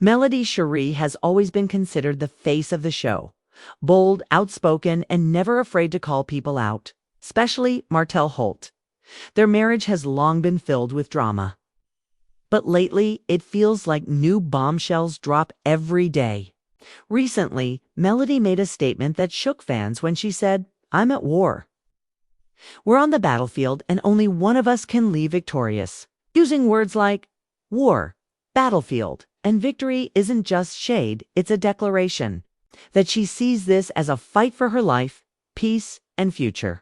Melody Shari has always been considered the face of the show. Bold, outspoken, and never afraid to call people out, especially Martell Holt. Their marriage has long been filled with drama. But lately, it feels like new bombshells drop every day. Recently, Melody made a statement that shook fans when she said, "I'm at war. We're on the battlefield and only one of us can leave victorious." Using words like war, battlefield, and victory isn't just shade, it's a declaration that she sees this as a fight for her life, peace, and future.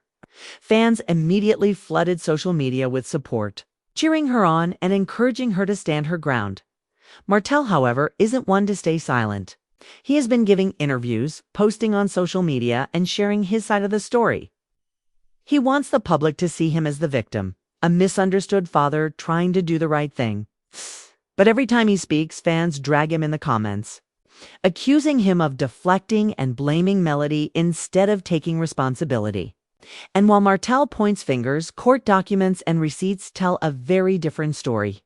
Fans immediately flooded social media with support, cheering her on and encouraging her to stand her ground. Martell, however, isn't one to stay silent. He has been giving interviews, posting on social media, and sharing his side of the story. He wants the public to see him as the victim, a misunderstood father trying to do the right thing. But every time he speaks, fans drag him in the comments, accusing him of deflecting and blaming Melody instead of taking responsibility. And while Martell points fingers, court documents and receipts tell a very different story,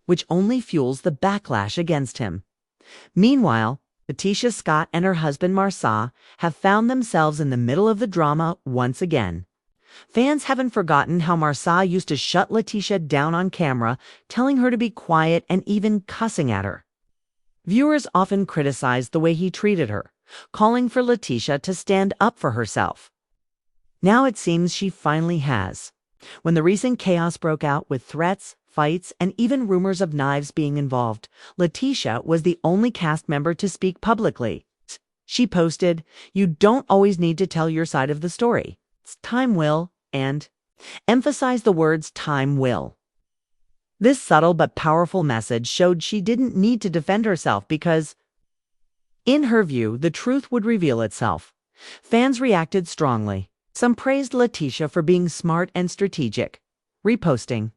which only fuels the backlash against him. Meanwhile, LaTisha Scott and her husband Marsau have found themselves in the middle of the drama once again. Fans haven't forgotten how Marsau used to shut LaTisha down on camera, telling her to be quiet and even cussing at her. Viewers often criticized the way he treated her, calling for LaTisha to stand up for herself. Now it seems she finally has. When the recent chaos broke out with threats, fights, and even rumors of knives being involved, LaTisha was the only cast member to speak publicly. She posted, "You don't always need to tell your side of the story. Time will," and emphasized the words "time will." This subtle but powerful message showed she didn't need to defend herself because, in her view, the truth would reveal itself. Fans reacted strongly. Some praised LaTisha for being smart and strategic, reposting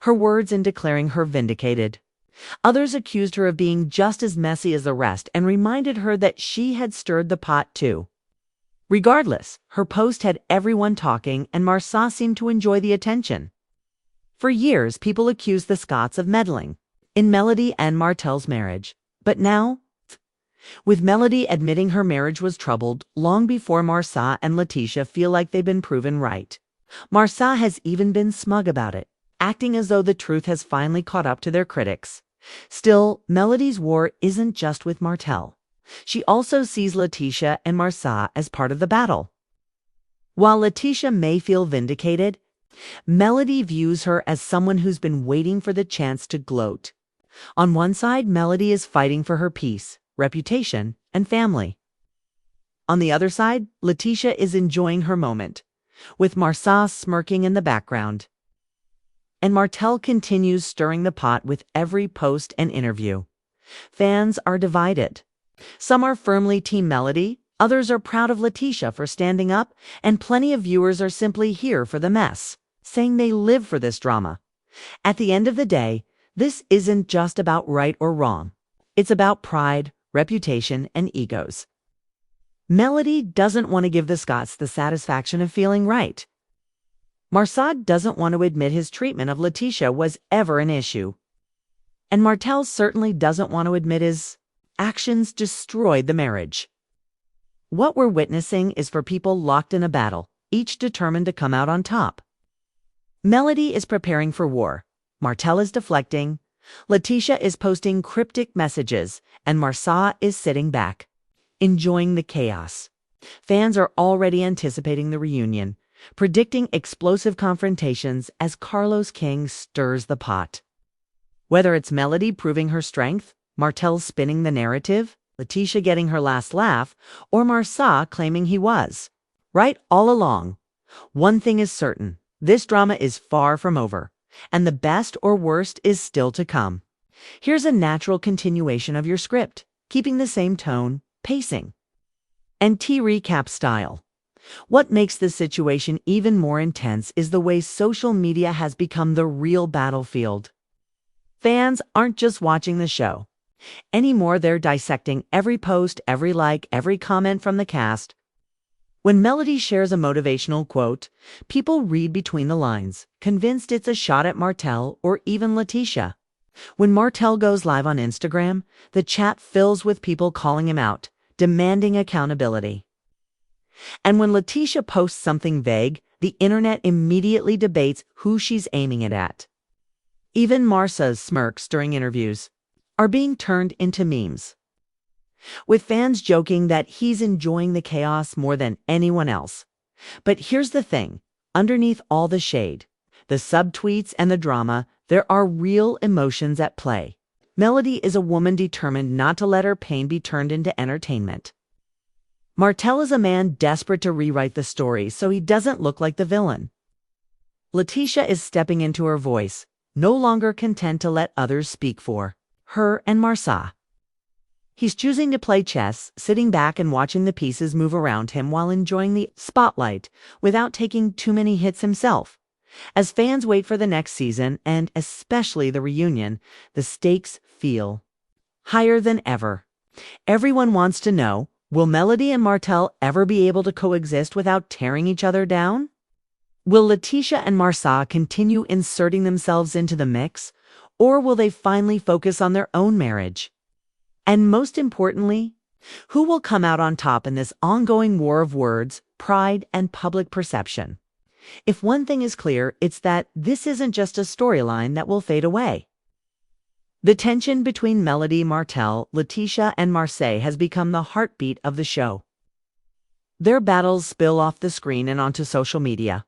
her words and declaring her vindicated. Others accused her of being just as messy as the rest and reminded her that she had stirred the pot too. Regardless, her post had everyone talking, and Marsau seemed to enjoy the attention. For years, people accused the Scotts of meddling in Melody and Martell's marriage. But now, with Melody admitting her marriage was troubled long before Marsau and LaTisha feel like they've been proven right, Marsau has even been smug about it, acting as though the truth has finally caught up to their critics. Still, Melody's war isn't just with Martell. She also sees LaTisha and Marsau as part of the battle. While LaTisha may feel vindicated, Melody views her as someone who's been waiting for the chance to gloat. On one side, Melody is fighting for her peace, reputation, and family. On the other side, LaTisha is enjoying her moment, with Marsau smirking in the background. And Martell continues stirring the pot with every post and interview. Fans are divided. Some are firmly Team Melody, others are proud of LaTisha for standing up, and plenty of viewers are simply here for the mess, saying they live for this drama. At the end of the day, this isn't just about right or wrong. It's about pride, reputation, and egos. Melody doesn't want to give the Scotts the satisfaction of feeling right. Marsau doesn't want to admit his treatment of LaTisha was ever an issue. And Martell certainly doesn't want to admit his actions destroyed the marriage. What we're witnessing is for people locked in a battle, each determined to come out on top. Melody is preparing for war. Martell is deflecting. LaTisha is posting cryptic messages, and Marsau is sitting back, enjoying the chaos. Fans are already anticipating the reunion, predicting explosive confrontations as Carlos King stirs the pot. Whether it's Melody proving her strength, Martell spinning the narrative, LaTisha getting her last laugh, or Marsau claiming he was right all along, one thing is certain: this drama is far from over, and the best or worst is still to come. Here's a natural continuation of your script, keeping the same tone, pacing, and recap style. What makes this situation even more intense is the way social media has become the real battlefield. Fans aren't just watching the show. Anymore, they're dissecting every post, every like, every comment from the cast. When Melody shares a motivational quote, people read between the lines, convinced it's a shot at Martell or even LaTisha. When Martell goes live on Instagram, the chat fills with people calling him out, demanding accountability. And when LaTisha posts something vague, the internet immediately debates who she's aiming it at. Even Marsau's smirks during interviews are being turned into memes, with fans joking that he's enjoying the chaos more than anyone else. But here's the thing, underneath all the shade, the subtweets and the drama, there are real emotions at play. Melody is a woman determined not to let her pain be turned into entertainment. Martell is a man desperate to rewrite the story so he doesn't look like the villain. LaTisha is stepping into her voice, no longer content to let others speak for her and Marsau. He's choosing to play chess, sitting back and watching the pieces move around him while enjoying the spotlight without taking too many hits himself. As fans wait for the next season, and especially the reunion, the stakes feel higher than ever. Everyone wants to know, will Melody and Martell ever be able to coexist without tearing each other down? Will LaTisha and Marsau continue inserting themselves into the mix, or will they finally focus on their own marriage? And most importantly, who will come out on top in this ongoing war of words, pride, and public perception? If one thing is clear, it's that this isn't just a storyline that will fade away. The tension between Melody, Martell, LaTisha, and Marsau has become the heartbeat of the show. Their battles spill off the screen and onto social media,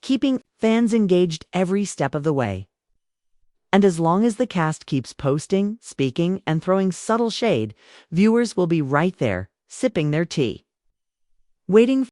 keeping fans engaged every step of the way. And as long as the cast keeps posting, speaking, and throwing subtle shade, viewers will be right there, sipping their tea, waiting